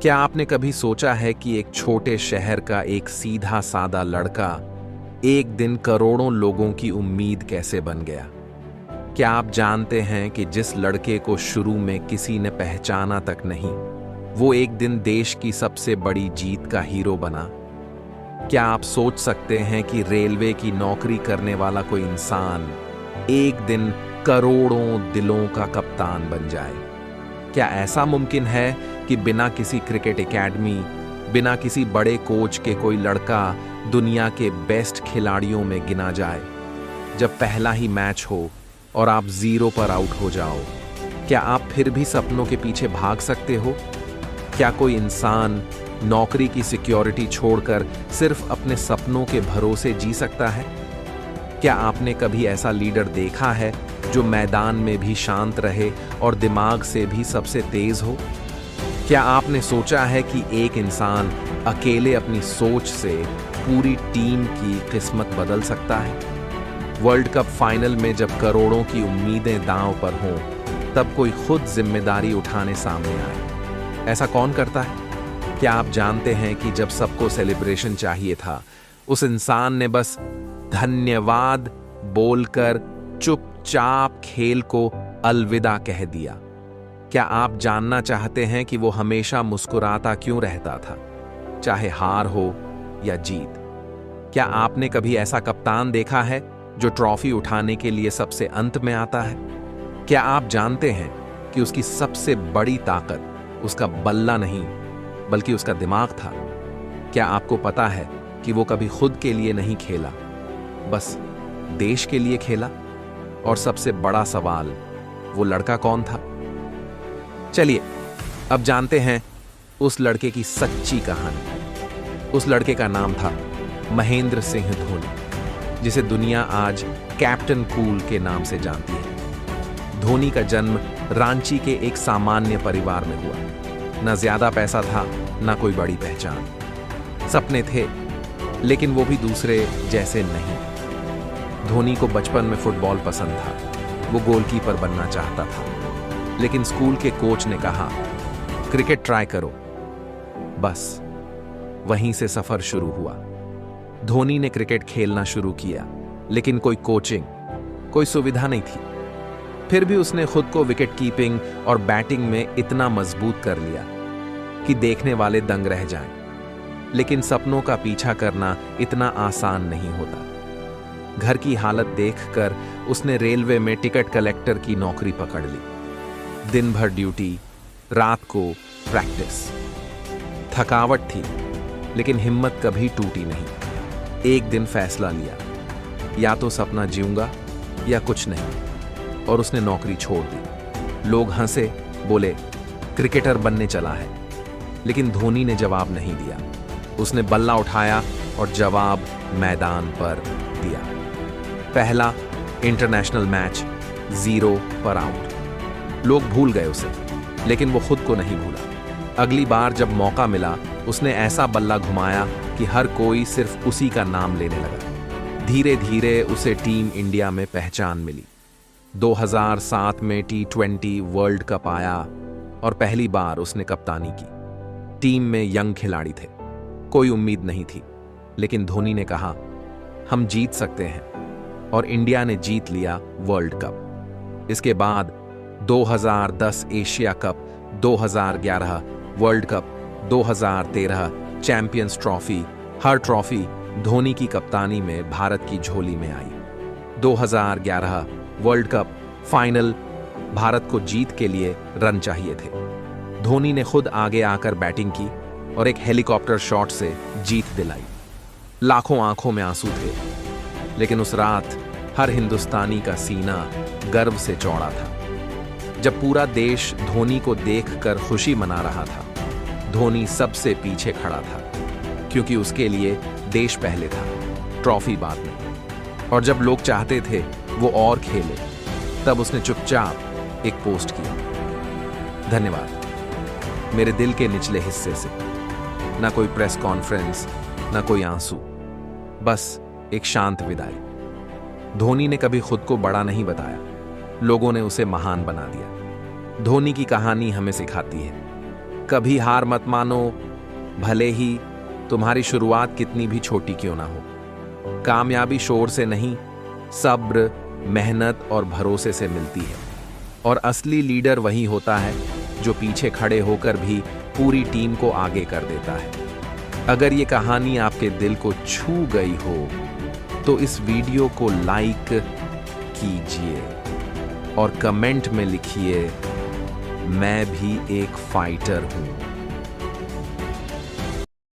क्या आपने कभी सोचा है कि एक छोटे शहर का एक सीधा सादा लड़का एक दिन करोड़ों लोगों की उम्मीद कैसे बन गया? क्या आप जानते हैं कि जिस लड़के को शुरू में किसी ने पहचाना तक नहीं, वो एक दिन देश की सबसे बड़ी जीत का हीरो बना? क्या आप सोच सकते हैं कि रेलवे की नौकरी करने वाला कोई इंसान एक दिन करोड़ों दिलों का कप्तान बन जाए? क्या ऐसा मुमकिन है कि बिना किसी क्रिकेट एकेडमी, बिना किसी बड़े कोच के कोई लड़का दुनिया के बेस्ट खिलाड़ियों में गिना जाए? जब पहला ही मैच हो और आप 0 पर आउट हो जाओ, क्या आप फिर भी सपनों के पीछे भाग सकते हो? क्या कोई इंसान नौकरी की सिक्योरिटी छोड़कर सिर्फ अपने सपनों के भरोसे जी सकता है? क्या आपने कभी ऐसा लीडर देखा है जो मैदान में भी शांत रहे और दिमाग से भी सबसे तेज हो? क्या आपने सोचा है कि एक इंसान अकेले अपनी सोच से पूरी टीम की किस्मत बदल सकता है? वर्ल्ड कप फाइनल में जब करोड़ों की उम्मीदें दांव पर हों, तब कोई खुद जिम्मेदारी उठाने सामने आए। ऐसा कौन करता है? क्या आप जानते हैं कि जब सबको सेलिब्रेशन चाहिए था, उस इंसान ने बस धन्यवाद बोलकर चुपचाप खेल को अलविदा कह दिया? क्या आप जानना चाहते हैं कि वो हमेशा मुस्कुराता क्यों रहता था, चाहे हार हो या जीत? क्या आपने कभी ऐसा कप्तान देखा है जो ट्रॉफी उठाने के लिए सबसे अंत में आता है? क्या आप जानते हैं कि उसकी सबसे बड़ी ताकत उसका बल्ला नहीं, बल्कि उसका दिमाग था? क्या आपको पता है कि वो कभी खुद के लिए नहीं खेला, बस देश के लिए खेला? और सबसे बड़ा सवाल, वो लड़का कौन था? चलिए अब जानते हैं उस लड़के की सच्ची कहानी। उस लड़के का नाम था महेंद्र सिंह धोनी, जिसे दुनिया आज कैप्टन कूल के नाम से जानती है। धोनी का जन्म रांची के एक सामान्य परिवार में हुआ। न ज्यादा पैसा था, न कोई बड़ी पहचान। सपने थे, लेकिन वो भी दूसरे जैसे नहीं। धोनी को बचपन में फुटबॉल पसंद था। वो गोलकीपर बनना चाहता था, लेकिन स्कूल के कोच ने कहा, क्रिकेट ट्राई करो। बस वहीं से सफर शुरू हुआ। धोनी ने क्रिकेट खेलना शुरू किया, लेकिन कोई कोचिंग, कोई सुविधा नहीं थी। फिर भी उसने खुद को विकेट कीपिंग और बैटिंग में इतना मजबूत कर लिया कि देखने वाले दंग रह जाएं। लेकिन सपनों का पीछा करना इतना आसान नहीं होता। घर की हालत देखकर उसने रेलवे में टिकट कलेक्टर की नौकरी पकड़ ली। दिन भर ड्यूटी, रात को प्रैक्टिस। थकावट थी, लेकिन हिम्मत कभी टूटी नहीं। एक दिन फैसला लिया, या तो सपना जीऊंगा या कुछ नहीं, और उसने नौकरी छोड़ दी। लोग हंसे, बोले क्रिकेटर बनने चला है, लेकिन धोनी ने जवाब नहीं दिया। उसने बल्ला उठाया और जवाब मैदान पर दिया। पहला इंटरनेशनल मैच 0 पर आउट। लोग भूल गए उसे, लेकिन वो खुद को नहीं भूला। अगली बार जब मौका मिला, उसने ऐसा बल्ला घुमाया कि हर कोई सिर्फ उसी का नाम लेने लगा। धीरे धीरे उसे टीम इंडिया में पहचान मिली। 2007 में T20 वर्ल्ड कप आया और पहली बार उसने कप्तानी की। टीम में यंग खिलाड़ी थे, कोई उम्मीद नहीं थी, लेकिन धोनी ने कहा, हम जीत सकते हैं, और इंडिया ने जीत लिया वर्ल्ड कप। इसके बाद 2010 Asia cup, 2011 world cup, 2013 champions trophy, हर ट्रॉफी धोनी की कप्तानी में भारत की झोली में आई। 2011 वर्ल्ड कप फाइनल, भारत को जीत के लिए रन चाहिए थे। धोनी ने खुद आगे आकर बैटिंग की और एक हेलीकॉप्टर शॉट से जीत दिलाई। लाखों आंखों में आंसू थे, लेकिन उस रात हर हिंदुस्तानी का सीना गर्व से चौड़ा था। जब पूरा देश धोनी को देखकर खुशी मना रहा था, धोनी सबसे पीछे खड़ा था, क्योंकि उसके लिए देश पहले था, ट्रॉफी बाद में। और जब लोग चाहते थे वो और खेले, तब उसने चुपचाप एक पोस्ट किया, धन्यवाद, मेरे दिल के निचले हिस्से से। ना कोई प्रेस कॉन्फ्रेंस, ना कोई आंसू, बस एक शांत विदाई। धोनी ने कभी खुद को बड़ा नहीं बताया, लोगों ने उसे महान बना दिया। धोनी की कहानी हमें सिखाती है कभी हार मत मानो, भले ही तुम्हारी शुरुआत कितनी भी छोटी क्यों ना हो। कामयाबी शोर से नहीं, सब्र, मेहनत और भरोसे से मिलती है। और असली लीडर वही होता है जो पीछे खड़े होकर भी पूरी टीम को आगे कर देता है। अगर ये कहानी आपके दिल को छू गई हो तो इस वीडियो को लाइक कीजिए और कमेंट में लिखिए, मैं भी एक फाइटर हूं।